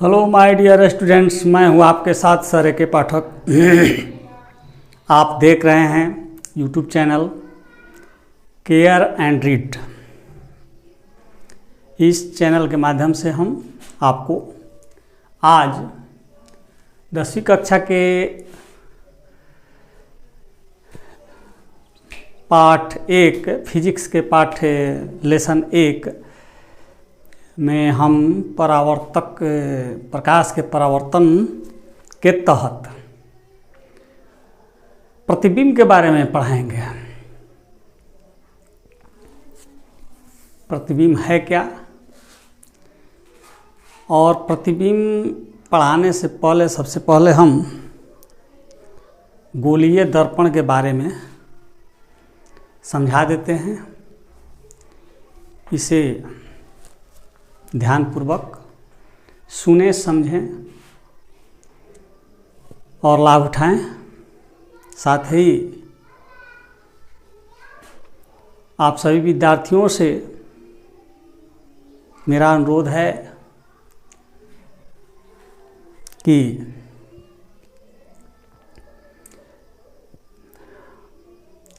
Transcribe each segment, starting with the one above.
Hello my dear students, मैं हूं आपके साथ सर के पाठक। आप देख रहे हैं YouTube channel care and read. इस चैनल के माध्यम से हम आपको आज 10वीं कक्षा के पाठ 1 फिजिक्स के पाठ लेसन 1 में हम परावर्तक प्रकाश के परावर्तन के तहत प्रतिबिंब के बारे में पढ़ाएंगे। प्रतिबिंब है क्या, और प्रतिबिंब पढ़ाने से पहले सबसे पहले हम गोलीय दर्पण के बारे में समझा देते हैं। इसे ध्यानपूर्वक सुने, समझें और लाभ उठाएं। साथ ही आप सभी विद्यार्थियों से मेरा अनुरोध है कि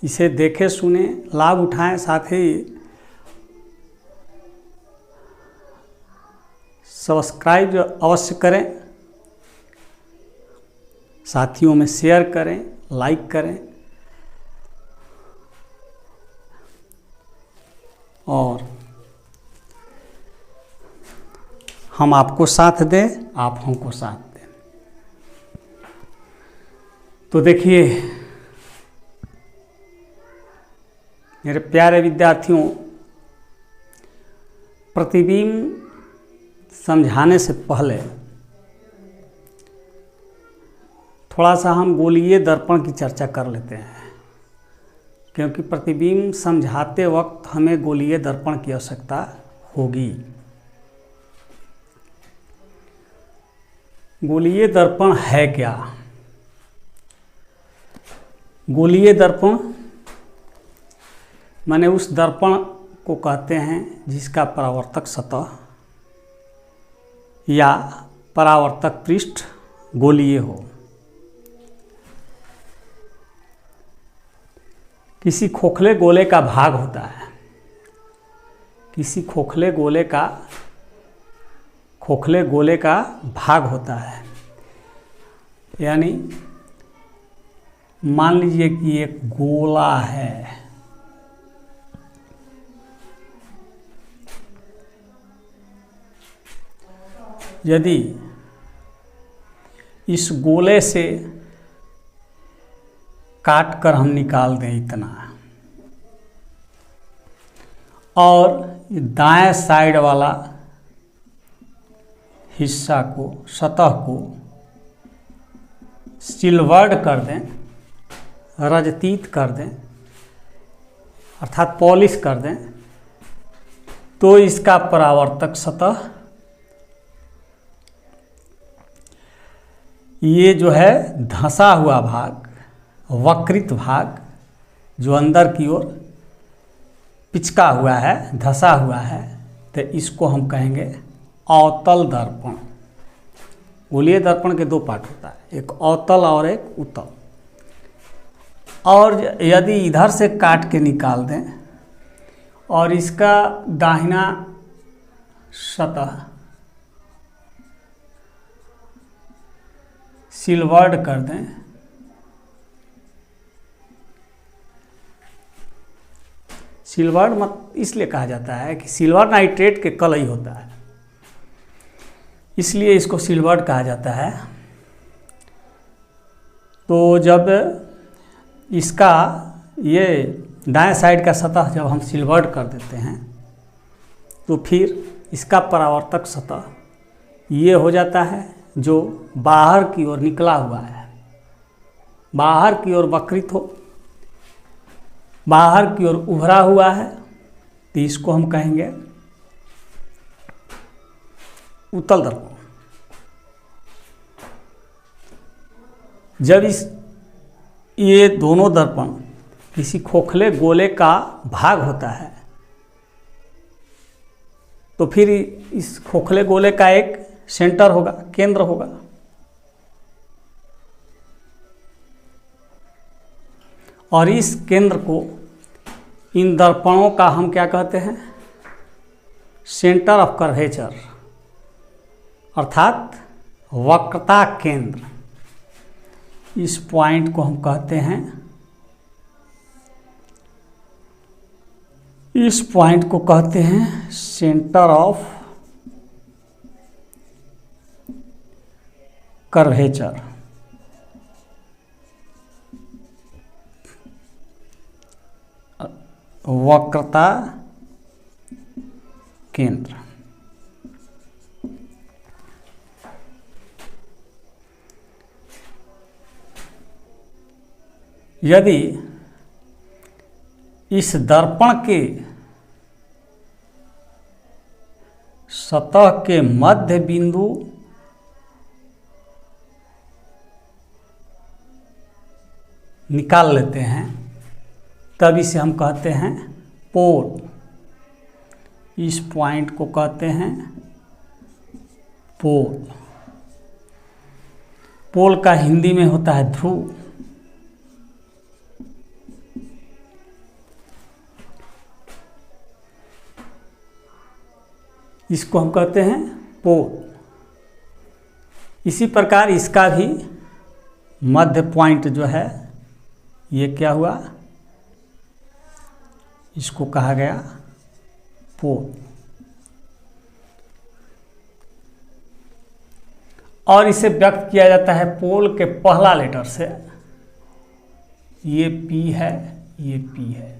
इसे देखें, सुने, लाभ उठाएं। साथ ही सब्सक्राइब अवश्य करें, साथियों में शेयर करें, लाइक करें और हम आपको साथ दें, आप हमको साथ दें। तो देखिए मेरे प्यारे विद्यार्थियों, प्रतिबिंब समझाने से पहले थोड़ा सा हम गोलीय दर्पण की चर्चा कर लेते हैं, क्योंकि प्रतिबिंब समझाते वक्त हमें गोलीय दर्पण की आवश्यकता होगी। गोलीय दर्पण है क्या? गोलीय दर्पण माने उस दर्पण को कहते हैं जिसका परावर्तक सतह या परावर्तक पृष्ठ गोलीय हो। किसी खोखले गोले का भाग होता है, किसी खोखले गोले का भाग होता है। यानी मान लीजिए कि एक गोला है, यदि इस गोले से काट कर हम निकाल दें इतना, और दाएं साइड वाला हिस्सा को, सतह को सिल्वर्ड कर दें, रजतीत कर दें, अर्थात पॉलिश कर दें, तो इसका परावर्तक सतह, ये जो है धंसा हुआ भाग, वक्रित भाग जो अंदर की ओर पिचका हुआ है, धंसा हुआ है, तो इसको हम कहेंगे अवतल दर्पण। गोलीय दर्पण के दो पार्ट होता है, एक अवतल और एक उत्तल। और यदि इधर से काट के निकाल दें और इसका दाहिना सतह सिल्वर्ड कर दें, सिल्वर्ड मत इसलिए कहा जाता है कि सिल्वर नाइट्रेट के कलई होता है, इसलिए इसको सिल्वर्ड कहा जाता है। तो जब इसका ये दाएं साइड का सतह जब हम सिल्वर्ड कर देते हैं, तो फिर इसका परावर्तक सतह ये हो जाता है जो बाहर की ओर निकला हुआ है, बाहर की ओर वक्रित हो, बाहर की ओर उभरा हुआ है, तो इसको हम कहेंगे उत्तल दर्पण। जब ये दोनों दर्पण किसी खोखले गोले का भाग होता है, तो फिर इस खोखले गोले का एक सेंटर होगा, केंद्र होगा। और इस केंद्र को, इन दर्पणों का हम क्या कहते हैं? सेंटर ऑफ कर्वेचर, अर्थात वक्रता केंद्र। इस पॉइंट को हम कहते हैं, इस पॉइंट को कहते हैं सेंटर ऑफ कर्वेचर। वक्रता केंद्र। यदि इस दर्पण के सतह के मध्य बिंदु निकाल लेते हैं, तब इसे हम कहते हैं पोल। इस पॉइंट को कहते हैं पोल। पोल का हिंदी में होता है ध्रुव। इसको हम कहते हैं पोल। इसी प्रकार इसका भी मध्य पॉइंट जो है, ये क्या हुआ? इसको कहा गया पोल। और इसे व्यक्त किया जाता है पोल के पहला लेटर से। ये P है, ये P है।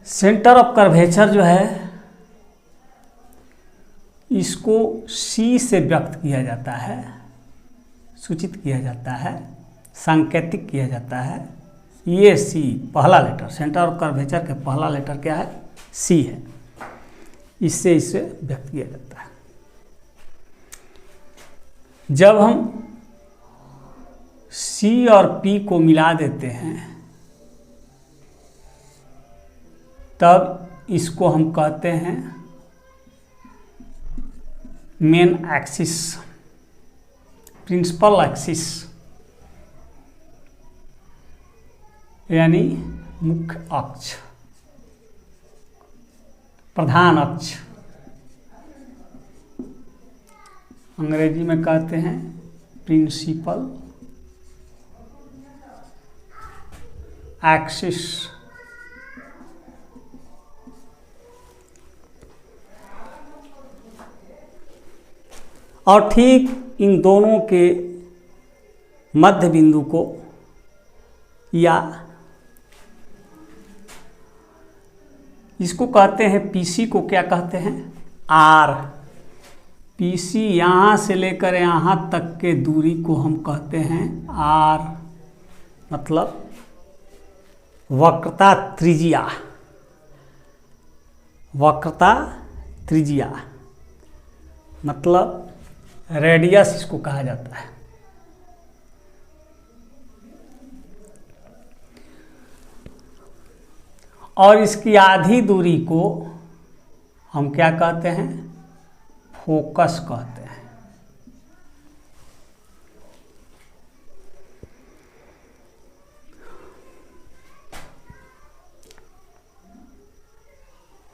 सेंटर ऑफ कर्वेचर जो है, इसको C से व्यक्त किया जाता है, सूचित किया जाता है, सांकेतिक किया जाता है। ये C पहला लेटर, सेंटर ऑफ कर्वेचर के पहला लेटर क्या है? C है। इससे इसे व्यक्त किया जाता है। जब हम C और P को मिला देते हैं, तब इसको हम कहते हैं मेन एक्सिस, प्रिंसिपल एक्सिस, यानी मुख्य अक्ष, प्रधान अक्ष। अंग्रेजी में कहते हैं प्रिंसिपल एक्सिस। और ठीक इन दोनों के मध्य बिंदु को, या इसको कहते हैं PC को क्या कहते हैं? R। PC यहाँ से लेकर यहाँ तक के दूरी को हम कहते हैं R, मतलब वक्रता त्रिज्या। वक्रता त्रिज्या मतलब रेडियस इसको कहा जाता है। और इसकी आधी दूरी को हम क्या कहते हैं? फोकस कहते हैं।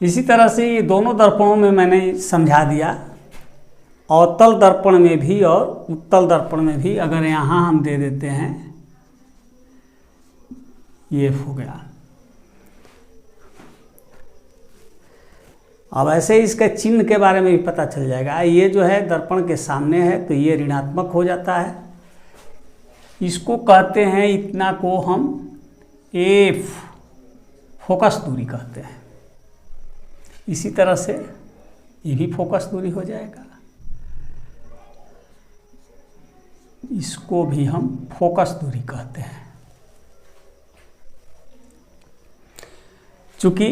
इसी तरह से ये दोनों दर्पणों में मैंने समझा दिया। अवतल दर्पण में भी और उत्तल दर्पण में भी अगर यहाँ हम दे देते हैं, ये हो गया। अब ऐसे ही इसके चिन्ह के बारे में भी पता चल जाएगा। ये जो है दर्पण के सामने है तो ये ऋणात्मक हो जाता है। इसको कहते हैं, इतना को हम F, फोकस दूरी कहते हैं। इसी तरह से ये भी फोकस दूरी हो जाएगा। इसको भी हम फोकस दूरी कहते हैं। चूंकि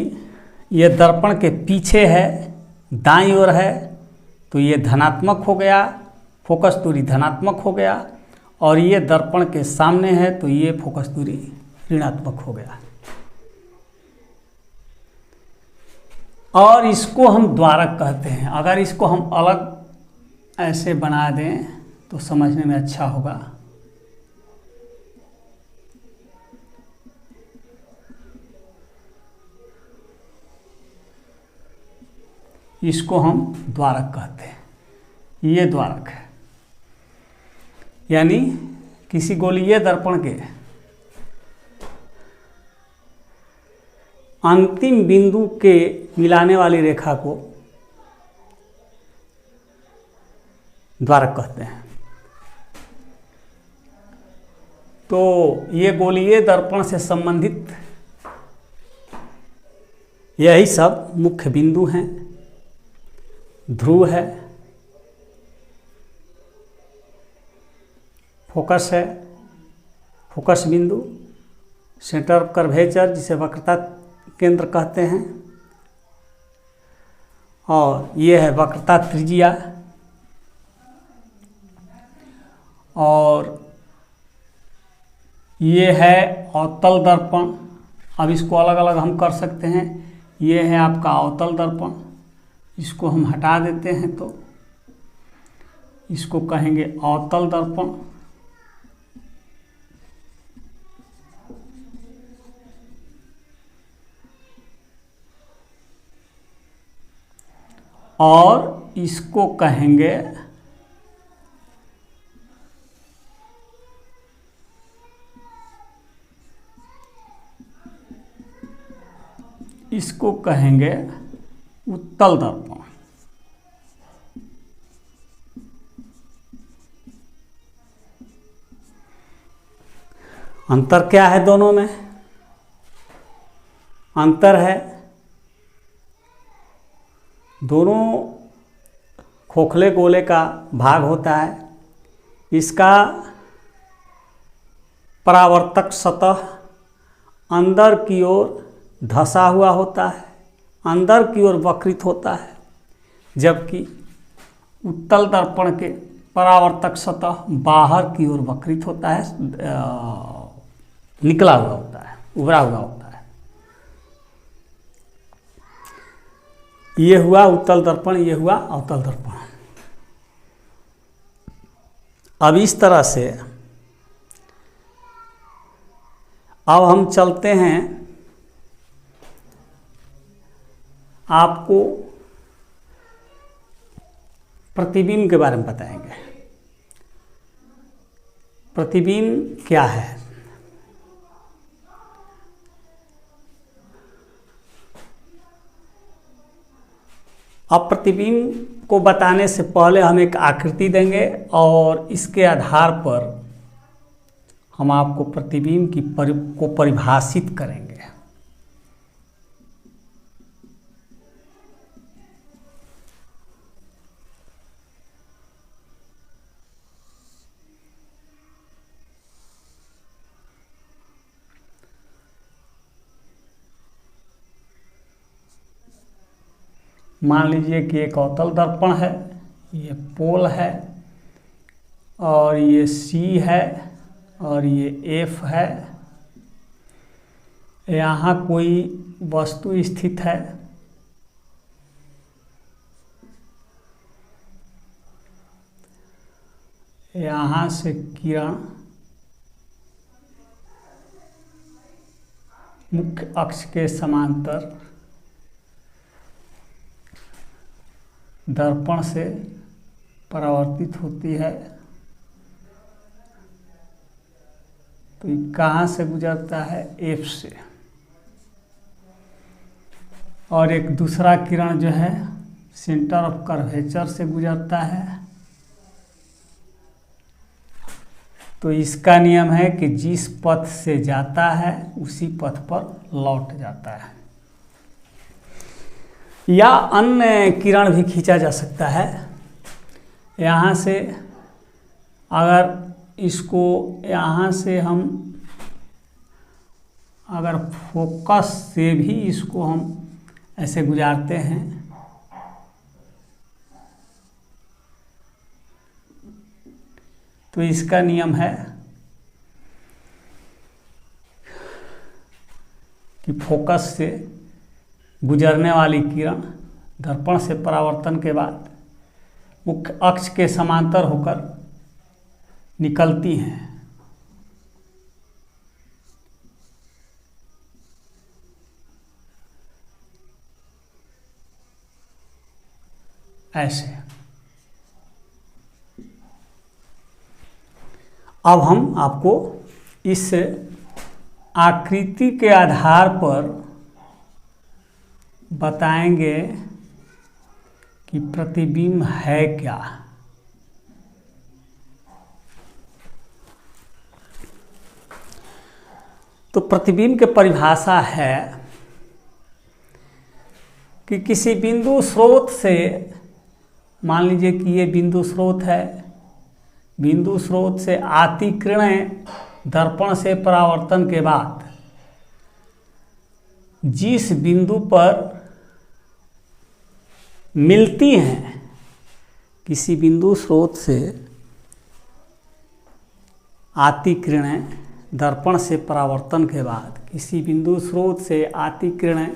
ये दर्पण के पीछे है, दाईं ओर है, तो ये धनात्मक हो गया, फोकस दूरी धनात्मक हो गया। और ये दर्पण के सामने है तो ये फोकस दूरी ऋणात्मक हो गया। और इसको हम द्वारक कहते हैं। अगर इसको हम अलग ऐसे बना दें तो समझने में अच्छा होगा। इसको हम द्वारक कहते हैं, ये द्वारक है। यानी किसी गोलीय दर्पण के अंतिम बिंदु के मिलाने वाली रेखा को द्वारक कहते हैं। तो ये गोलीय दर्पण से संबंधित यही सब मुख्य बिंदु हैं। ध्रुव है, फोकस है, फोकस बिंदु, सेंटर कर्वेचर जिसे वक्रता केंद्र कहते हैं, और ये है वक्रता त्रिज्या, और ये है अवतल दर्पण। अब इसको अलग अलग हम कर सकते हैं। ये है आपका अवतल दर्पण, इसको हम हटा देते हैं तो इसको कहेंगे अवतल दर्पण। और इसको कहेंगे उत्तल दर्पण। अंतर क्या है दोनों में? अंतर है दोनों खोखले गोले का भाग होता है। इसका परावर्तक सतह अंदर की ओर धंसा हुआ होता है, अंदर की ओर वक्रित होता है, जबकि उत्तल दर्पण के परावर्तक सतह बाहर की ओर वक्रित होता है, निकला हुआ होता है, उभरा हुआ होता है। ये हुआ उत्तल दर्पण, ये हुआ अवतल दर्पण। अब इस तरह से अब हम चलते हैं, आपको प्रतिबिंब के बारे में बताएंगे। प्रतिबिंब क्या है? अब प्रतिबिंब को बताने से पहले हम एक आकृति देंगे और इसके आधार पर हम आपको प्रतिबिंब को परिभाषित करेंगे। मान लीजिए कि एक अवतल दर्पण है, ये पोल है, और ये सी है, और ये एफ है। यहाँ कोई वस्तु स्थित है। यहाँ से किरण मुख्य अक्ष के समांतर दर्पण से परावर्तित होती है। तो ये कहाँ से गुजरता है? एफ से। और एक दूसरा किरण जो है सेंटर ऑफ कर्वेचर से गुजरता है। तो इसका नियम है कि जिस पथ से जाता है उसी पथ पर लौट जाता है। या अन्य किरण भी खींचा जा सकता है। यहाँ से अगर इसको यहाँ से हम अगर फोकस से भी इसको हम ऐसे गुजारते हैं तो इसका नियम है कि फोकस से गुजरने वाली किरण दर्पण से परावर्तन के बाद मुख्य अक्ष के समांतर होकर निकलती हैं। ऐसे अब हम आपको इस आकृति के आधार पर बताएंगे कि प्रतिबिंब है क्या। तो प्रतिबिंब की परिभाषा है कि किसी बिंदु स्रोत से, मान लीजिए कि ये बिंदु स्रोत है, बिंदु स्रोत से आती किरणें दर्पण से परावर्तन के बाद जिस बिंदु पर मिलती हैं, किसी बिंदु स्रोत से आती किरणें दर्पण से परावर्तन के बाद, किसी बिंदु स्रोत से आती किरणें,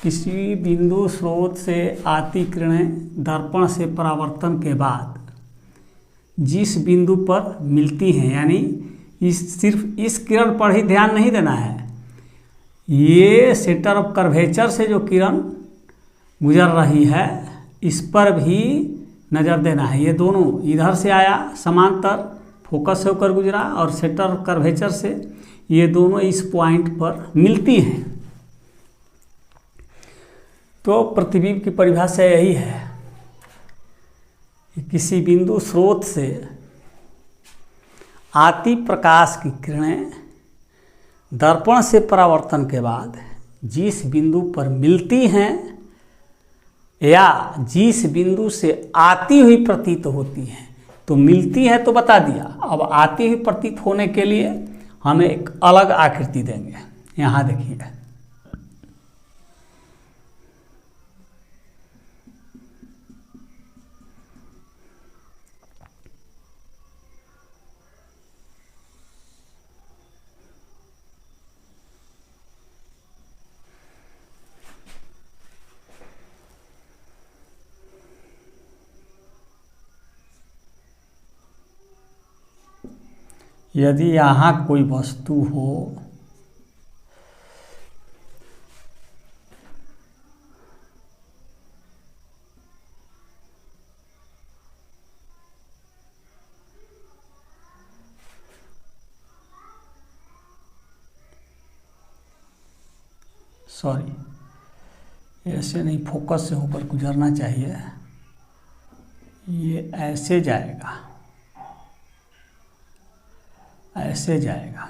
किसी बिंदु स्रोत से आती किरणें दर्पण से परावर्तन के बाद जिस बिंदु पर मिलती हैं, यानी सिर्फ इस किरण पर ही ध्यान नहीं देना है, ये सेंटर ऑफ कर्वेचर से जो किरण गुजर रही है इस पर भी नज़र देना है। ये दोनों इधर से आया, समांतर फोकस से होकर गुजरा, और सेंटर ऑफ कर्वेचर से, ये दोनों इस पॉइंट पर मिलती हैं। तो प्रतिबिंब की परिभाषा यही है कि किसी बिंदु स्रोत से आती प्रकाश की किरणें दर्पण से परावर्तन के बाद जिस बिंदु पर मिलती हैं या जिस बिंदु से आती हुई प्रतीत होती हैं, तो मिलती है तो बता दिया, अब आती हुई प्रतीत होने के लिए हमें एक अलग आकृति देंगे। यहाँ देखिए, यदि यहाँ कोई वस्तु हो सॉरी, ऐसे नहीं, फोकस से होकर गुजरना चाहिए, ये ऐसे जाएगा, ऐसे जाएगा।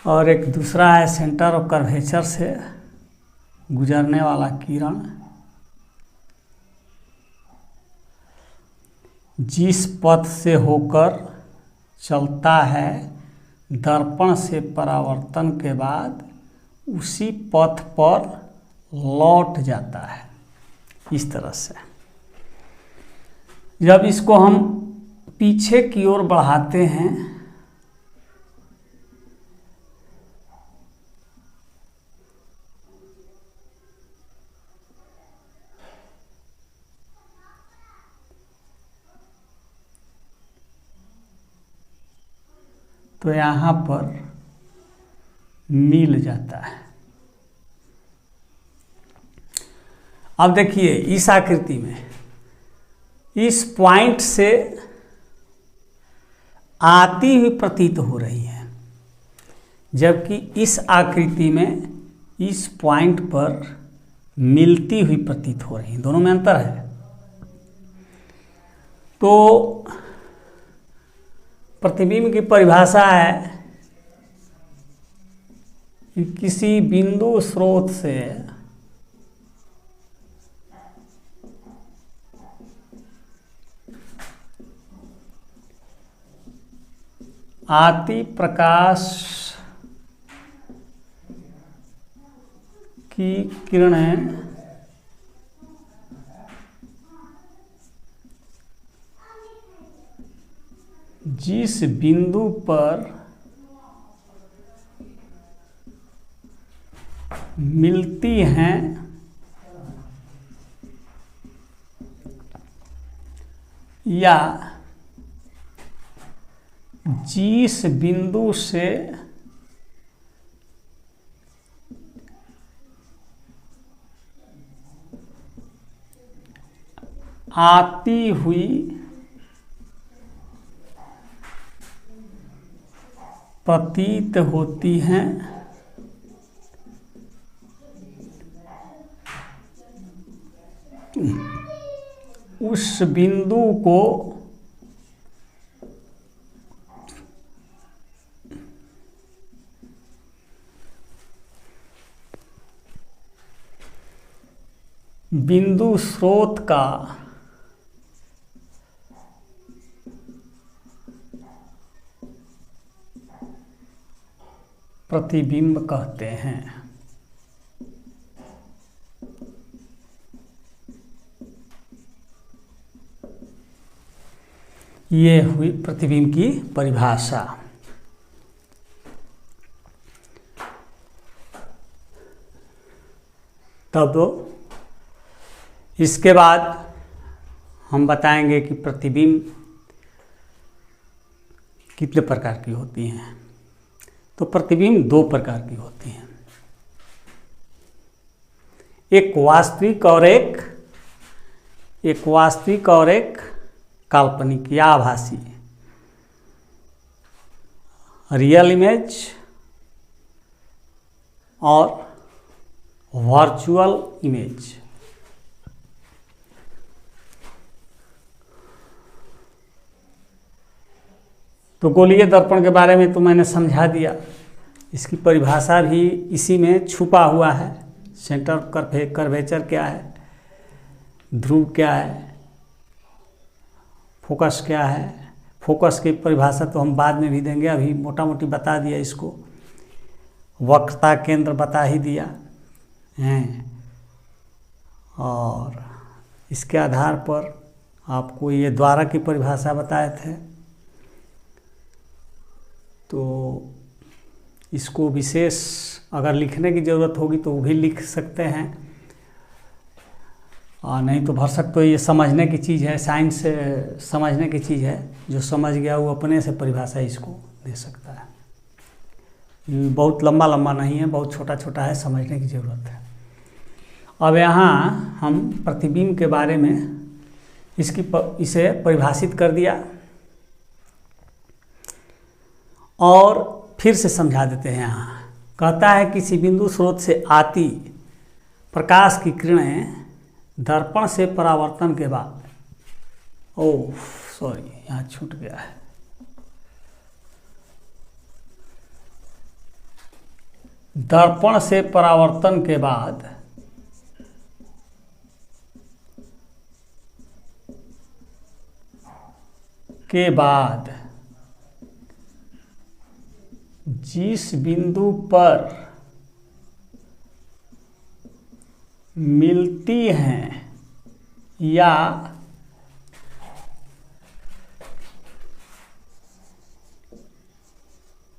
और एक दूसरा है सेंटर ऑफ कर्वेचर से गुजरने वाला किरण जिस पथ से होकर चलता है दर्पण से परावर्तन के बाद उसी पथ पर लौट जाता है। इस तरह से जब इसको हम पीछे की ओर बढ़ाते हैं तो यहाँ पर मिल जाता है। अब देखिए इस आकृति में इस पॉइंट से आती हुई प्रतीत हो रही है, जबकि इस आकृति में इस पॉइंट पर मिलती हुई प्रतीत हो रही है। दोनों में अंतर है। तो प्रतिबिंब की परिभाषा है कि किसी बिंदु स्रोत से आती प्रकाश की किरणें जिस बिंदु पर मिलती हैं या जिस बिंदु से आती हुई प्रतीत होती हैं उस बिंदु को बिंदु स्रोत का प्रतिबिंब कहते हैं। ये हुई प्रतिबिंब की परिभाषा। तब इसके बाद हम बताएंगे कि प्रतिबिंब कितने प्रकार की होती हैं। तो प्रतिबिंब दो प्रकार की होती हैं, एक वास्तविक और एक काल्पनिक या आभासी। रियल इमेज और वर्चुअल इमेज। तो गोलीय दर्पण के बारे में तो मैंने समझा दिया, इसकी परिभाषा भी इसी में छुपा हुआ है। सेंटर कर्वेचर क्या है, ध्रुव क्या है, फोकस क्या है। फोकस की परिभाषा तो हम बाद में भी देंगे, अभी मोटा मोटी बता दिया इसको। वक्रता केंद्र बता ही दिया हैं, और इसके आधार पर आपको ये द्वारक की परिभाषा बताए थे। तो इसको विशेष अगर लिखने की ज़रूरत होगी तो वो भी लिख सकते हैं, और नहीं तो भरसक तो ये समझने की चीज़ है, साइंस से समझने की चीज़ है। जो समझ गया वो अपने से परिभाषा इसको दे सकता है। बहुत लंबा लंबा नहीं है, बहुत छोटा छोटा है, समझने की ज़रूरत है। अब यहाँ हम प्रतिबिंब के बारे में इसे परिभाषित कर दिया, और फिर से समझा देते हैं। यहाँ कहता है किसी बिंदु स्रोत से आती प्रकाश की किरणें दर्पण से परावर्तन के बाद, ओह सॉरी यहाँ छूट गया है, दर्पण से परावर्तन के बाद जिस बिंदु पर मिलती हैं या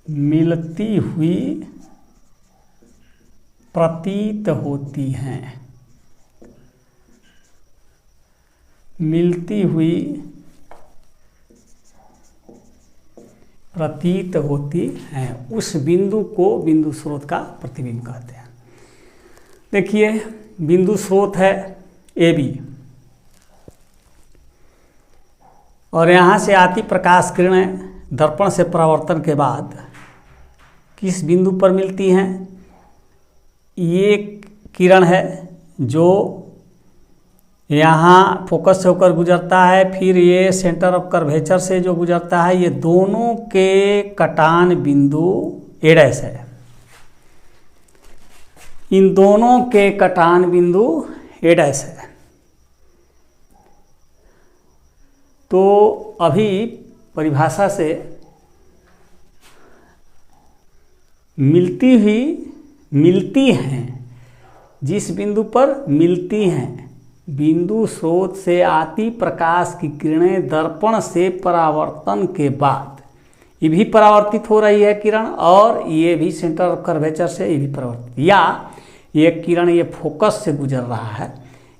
मिलती हुई प्रतीत होती हैं, मिलती हुई प्रतीत होती हैं, उस बिंदु को बिंदु स्रोत का प्रतिबिंब कहते हैं। देखिए बिंदु स्रोत है AB, और यहाँ से आती प्रकाश किरणें दर्पण से परावर्तन के बाद किस बिंदु पर मिलती हैं। ये किरण है जो यहाँ फोकस से होकर गुजरता है, फिर ये सेंटर ऑफ कर्वेचर से जो गुजरता है, ये दोनों के कटान बिंदु A' है। इन दोनों के कटान बिंदु A' है। तो अभी परिभाषा से मिलती हैं, जिस बिंदु पर मिलती हैं, बिंदु स्रोत से आती प्रकाश की किरणें दर्पण से परावर्तन के बाद ये भी परावर्तित हो रही है किरण, और ये भी सेंटर ऑफ कर्वेचर से ये भी परावर्तित, या ये किरण ये फोकस से गुजर रहा है,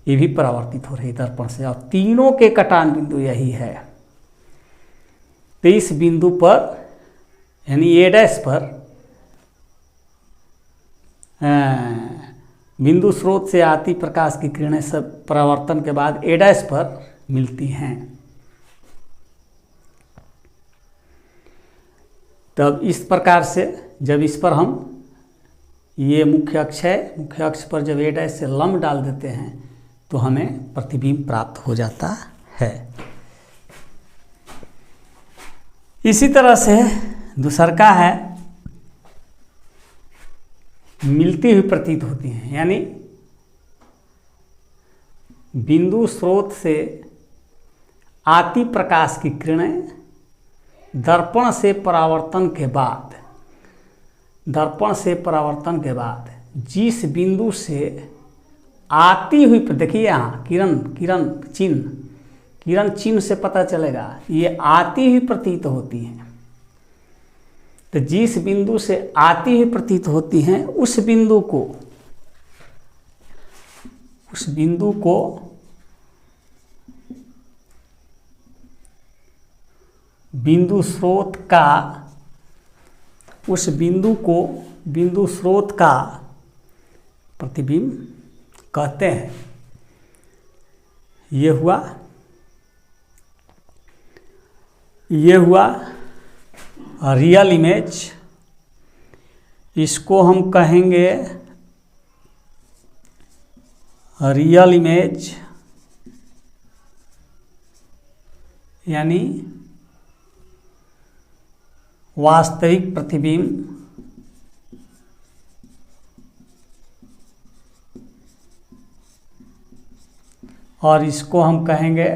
ये भी परावर्तित हो रही है दर्पण से, और तीनों के कटान बिंदु यही है। तो इस बिंदु पर यानी ए डैश पर बिंदु स्रोत से आती प्रकाश की किरणें सब परावर्तन के बाद ए डैश पर मिलती हैं। तब इस प्रकार से जब इस पर हम ये मुख्य अक्ष है, मुख्य अक्ष पर जब ए डैश से लंब डाल देते हैं तो हमें प्रतिबिंब प्राप्त हो जाता है। इसी तरह से दूसरा है मिलती हुई प्रतीत होती हैं, यानी बिंदु स्रोत से आती प्रकाश की किरणें दर्पण से परावर्तन के बाद जिस बिंदु से आती हुई, देखिए यहाँ किरण चिन्ह से पता चलेगा ये आती हुई प्रतीत होती हैं। तो जिस बिंदु से आती हुई प्रतीत होती हैं उस बिंदु को बिंदु स्रोत का प्रतिबिंब कहते हैं। ये हुआ रियल इमेज, इसको हम कहेंगे रियल इमेज, यानी वास्तविक प्रतिबिंब। और इसको हम कहेंगे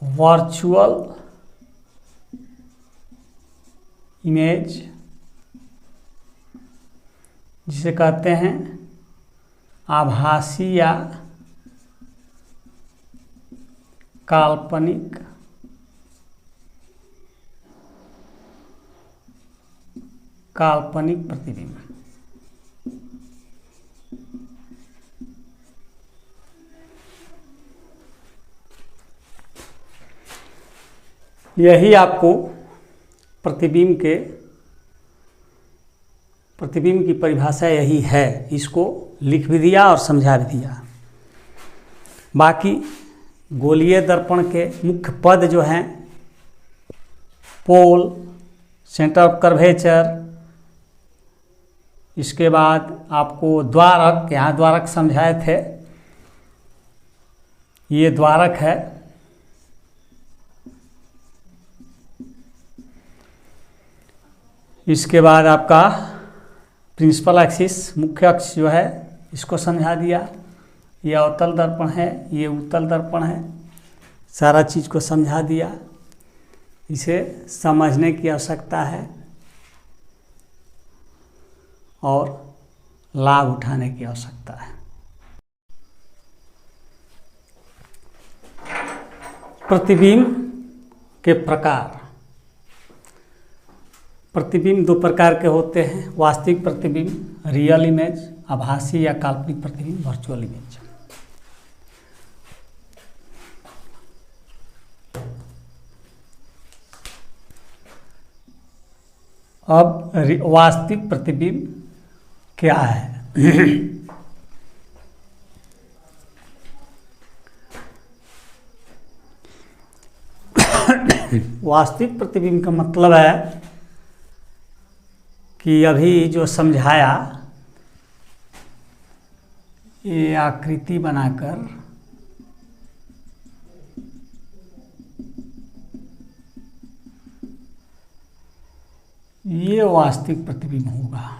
वर्चुअल इमेज, जिसे कहते हैं आभासी या काल्पनिक प्रतिबिंब। यही आपको प्रतिबिंब की परिभाषा यही है। इसको लिख भी दिया और समझा भी दिया। बाकी गोलीय दर्पण के मुख्य पद जो हैं पोल, सेंटर ऑफ कर्वेचर, इसके बाद आपको द्वारक, यहाँ द्वारक समझाए थे, ये द्वारक है। इसके बाद आपका प्रिंसिपल एक्सिस, मुख्य अक्ष जो है, इसको समझा दिया। ये अवतल दर्पण है, ये उत्तल दर्पण है, सारा चीज़ को समझा दिया। इसे समझने की आवश्यकता है और लाभ उठाने की आवश्यकता है। प्रतिबिंब के प्रकार। प्रतिबिंब दो प्रकार के होते हैं, वास्तविक प्रतिबिंब रियल इमेज, आभासी या काल्पनिक प्रतिबिंब वर्चुअल इमेज। अब वास्तविक प्रतिबिंब क्या है? वास्तविक प्रतिबिंब का मतलब है कि अभी जो समझाया, ये आकृति बनाकर ये वास्तविक प्रतिबिंब होगा।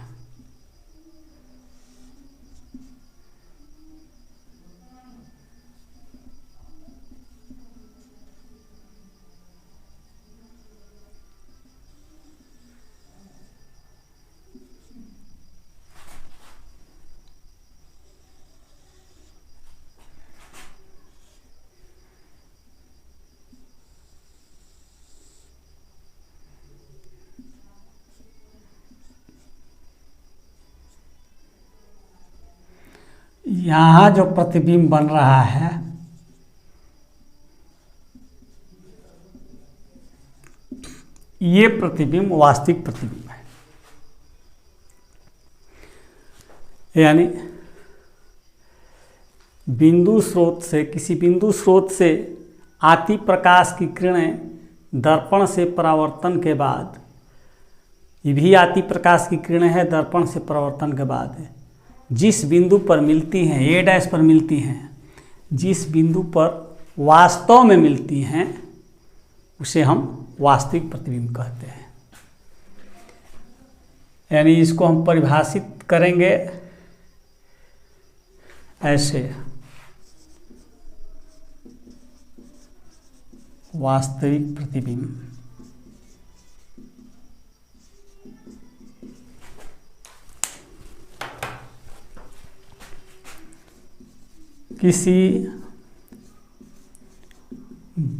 यहाँ जो प्रतिबिंब बन रहा है ये प्रतिबिंब वास्तविक प्रतिबिंब है। यानी बिंदु स्रोत से, किसी बिंदु स्रोत से आती प्रकाश की किरणें दर्पण से परावर्तन के बाद, ये भी आती प्रकाश की किरणें है, दर्पण से परावर्तन के बाद है, जिस बिंदु पर मिलती हैं, ए डैश पर मिलती हैं, जिस बिंदु पर वास्तव में मिलती हैं उसे हम वास्तविक प्रतिबिंब कहते हैं। यानी इसको हम परिभाषित करेंगे ऐसे, वास्तविक प्रतिबिंब किसी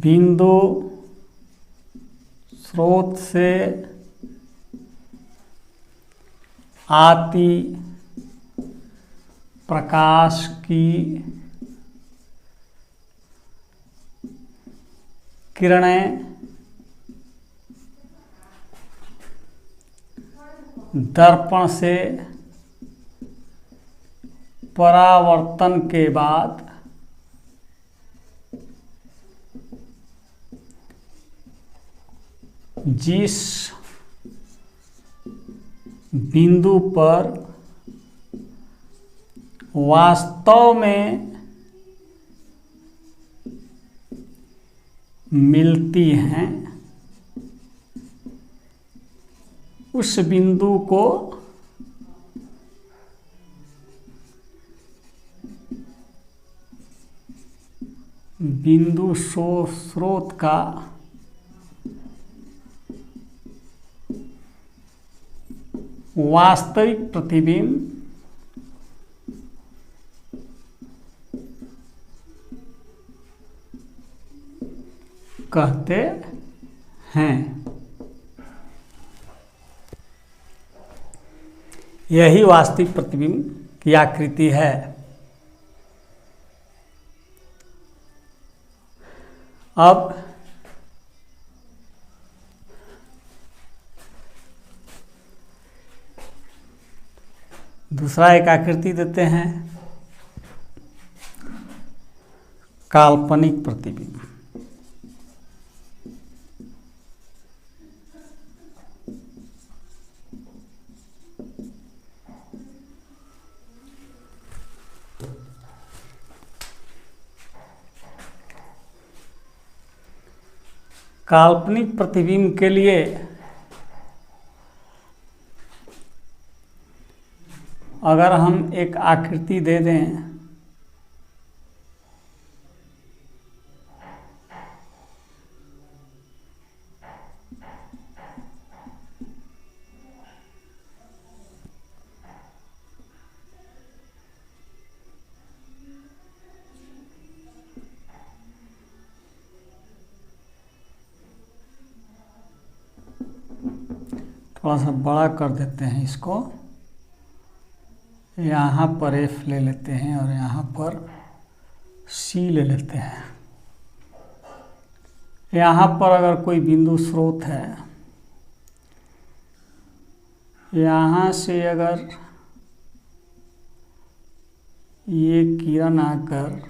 बिंदु स्रोत से आती प्रकाश की किरणें दर्पण से परावर्तन के बाद जिस बिंदु पर वास्तव में मिलती हैं उस बिंदु को बिंदु स्रोत का वास्तविक प्रतिबिंब कहते हैं। यही वास्तविक प्रतिबिंब की आकृति है। अब दूसरा एक आकृति देते हैं, काल्पनिक प्रतिबिंब। काल्पनिक प्रतिबिंब के लिए अगर हम एक आकृति दे दें, थोड़ा सा बड़ा कर देते हैं इसको, यहाँ पर F ले लेते हैं और यहाँ पर C ले लेते हैं। यहाँ पर अगर कोई बिंदु स्रोत है, यहाँ से अगर ये किरण आकर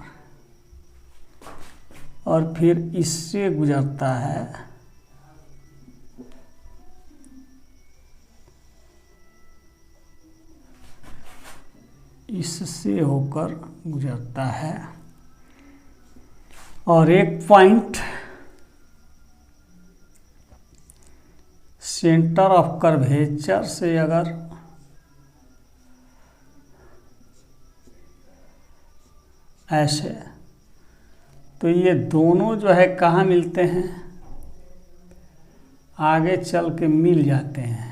और फिर इससे गुजरता है, इससे होकर गुजरता है और एक पॉइंट सेंटर ऑफ कर्वेचर से अगर ऐसे, तो ये दोनों जो है कहाँ मिलते हैं, आगे चल के मिल जाते हैं।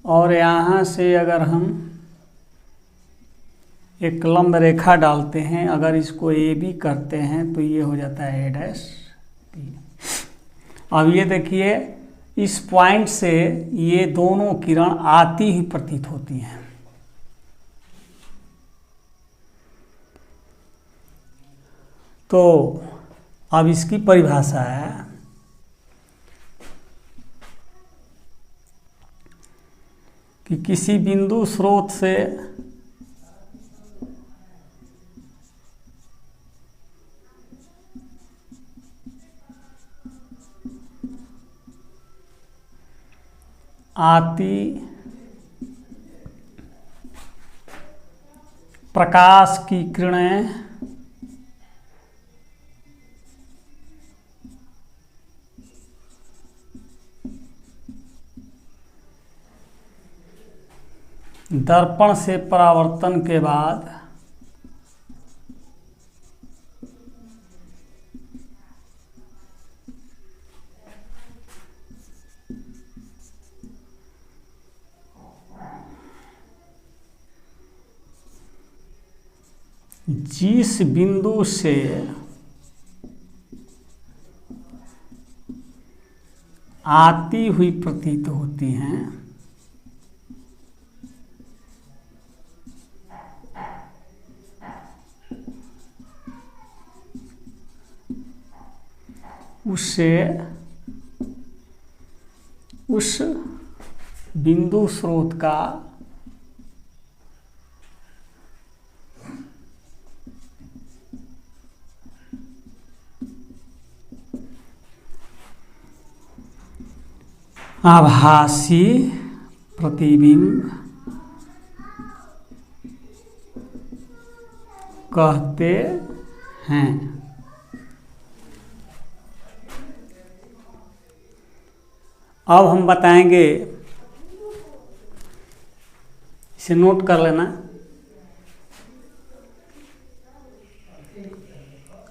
और यहाँ से अगर हम एक लंब रेखा डालते हैं, अगर इसको ए बी करते हैं तो ये हो जाता है ए डैश बी। अब ये देखिए, इस पॉइंट से ये दोनों किरण आती ही प्रतीत होती हैं। तो अब इसकी परिभाषा है कि किसी बिंदु स्रोत से आती प्रकाश की किरणें दर्पण से परावर्तन के बाद जिस बिंदु से आती हुई प्रतीत होती हैं उससे उस बिंदु स्रोत का आभासी प्रतिबिंब कहते हैं। अब हम बताएंगे, इसे नोट कर लेना।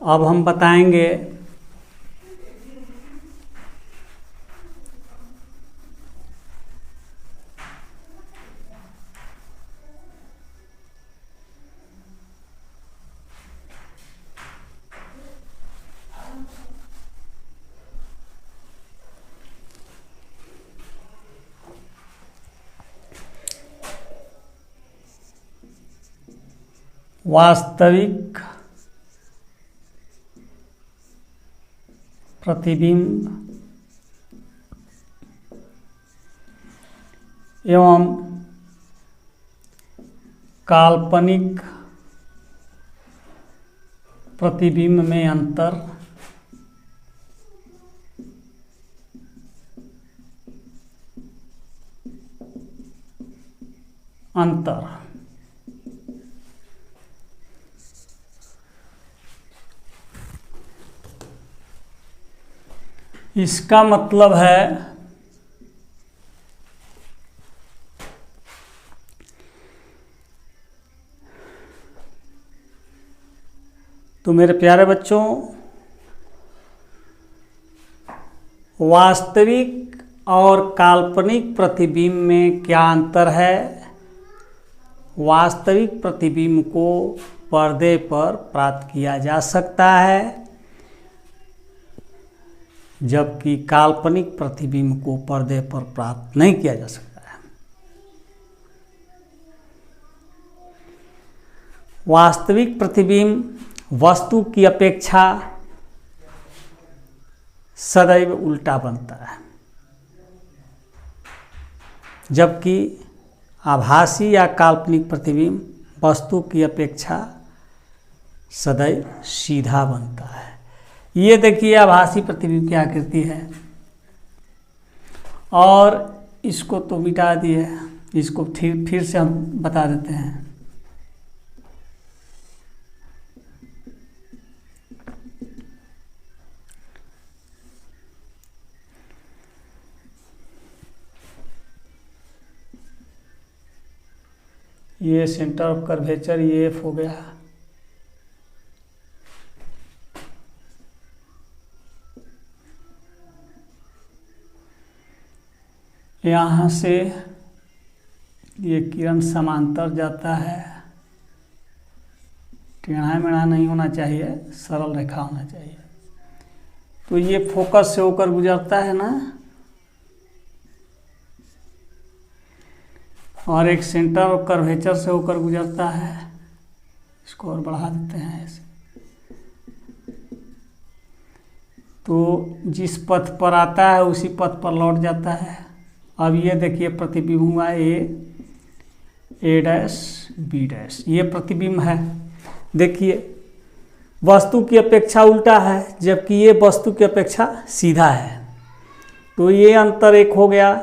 अब हम बताएंगे वास्तविक प्रतिबिंब एवं काल्पनिक प्रतिबिंब में अंतर। इसका मतलब है तो मेरे प्यारे बच्चों, वास्तविक और काल्पनिक प्रतिबिंब में क्या अंतर है? वास्तविक प्रतिबिंब को पर्दे पर प्राप्त किया जा सकता है, जबकि काल्पनिक प्रतिबिंब को पर्दे पर प्राप्त नहीं किया जा सकता है। वास्तविक प्रतिबिंब वस्तु की अपेक्षा सदैव उल्टा बनता है, जबकि आभासी या काल्पनिक प्रतिबिंब वस्तु की अपेक्षा सदैव सीधा बनता है। ये देखिए आभासी प्रतिबिंब की आकृति है, और इसको तो मिटा दिए, इसको फिर से हम बता देते हैं। ये सेंटर ऑफ कर्वेचर ये एफ हो गया, यहाँ से ये किरण समांतर जाता है, टेढ़ा मेढ़ा नहीं होना चाहिए, सरल रेखा होना चाहिए। तो ये फोकस से होकर गुजरता है ना, और एक सेंटर ऑफ कर्वेचर से होकर गुजरता है। इसको और बढ़ा देते हैं ऐसे। तो जिस पथ पर आता है उसी पथ पर लौट जाता है। अब ये देखिए प्रतिबिंब हुआ ए डैश बी डैश, ये प्रतिबिंब है। देखिए वस्तु की अपेक्षा उल्टा है, जबकि ये वस्तु की अपेक्षा सीधा है। तो ये अंतर एक हो गया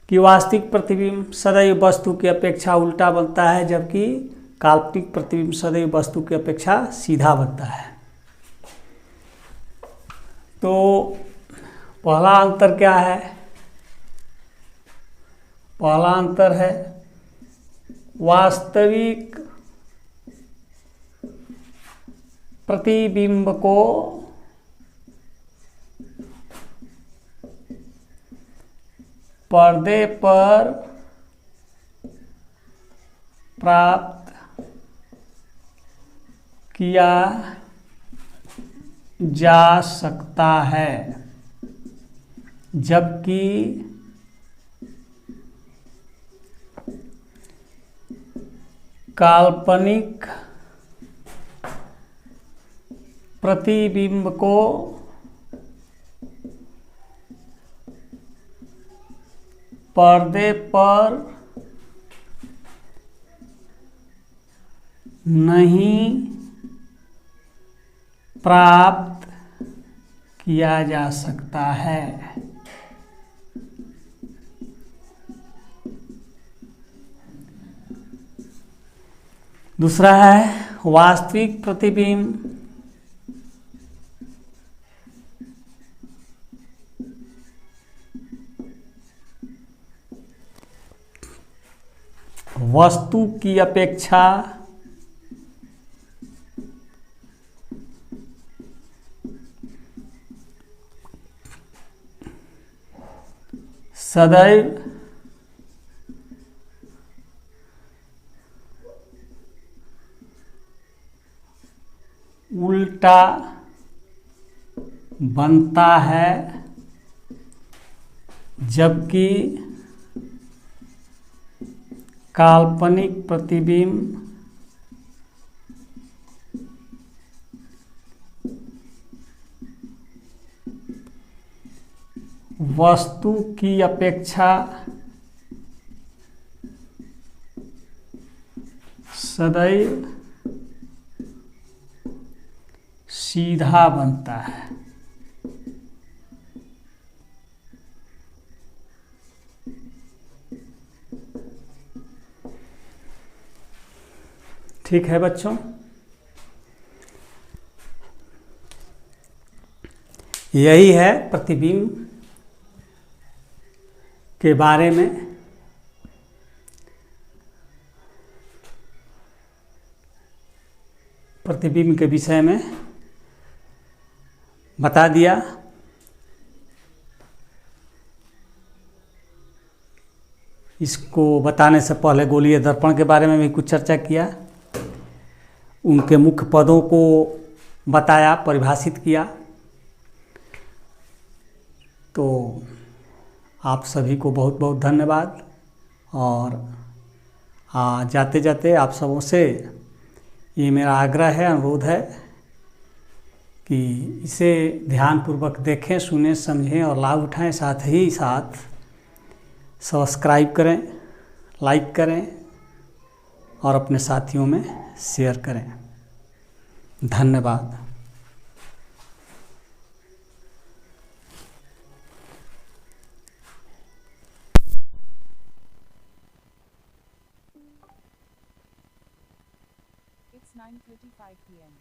कि वास्तविक प्रतिबिंब सदैव वस्तु की अपेक्षा उल्टा बनता है, जबकि काल्पनिक प्रतिबिंब सदैव वस्तु की अपेक्षा सीधा बनता है। तो पहला अंतर क्या है? पहला अंतर है वास्तविक प्रतिबिंब को पर्दे पर प्राप्त किया जा सकता है, जबकि काल्पनिक प्रतिबिंब को पर्दे पर नहीं प्राप्त किया जा सकता है। दूसरा है वास्तविक प्रतिबिंब वस्तु की अपेक्षा सदैव उल्टा बनता है, जबकि काल्पनिक प्रतिबिंब वस्तु की अपेक्षा सदैव सीधा बनता है। ठीक है बच्चों, यही है प्रतिबिंब के बारे में। प्रतिबिंब के विषय में बता दिया। इसको बताने से पहले गोलीय दर्पण के बारे में भी कुछ चर्चा किया, उनके मुख्य पदों को बताया, परिभाषित किया। तो आप सभी को बहुत बहुत धन्यवाद। और जाते जाते आप सबों से ये मेरा आग्रह है, अनुरोध है कि इसे ध्यानपूर्वक देखें, सुनें, समझें और लाभ उठाएं। साथ ही साथ सब्सक्राइब करें, लाइक करें और अपने साथियों में शेयर करें। धन्यवाद। It's 9:35 p.m.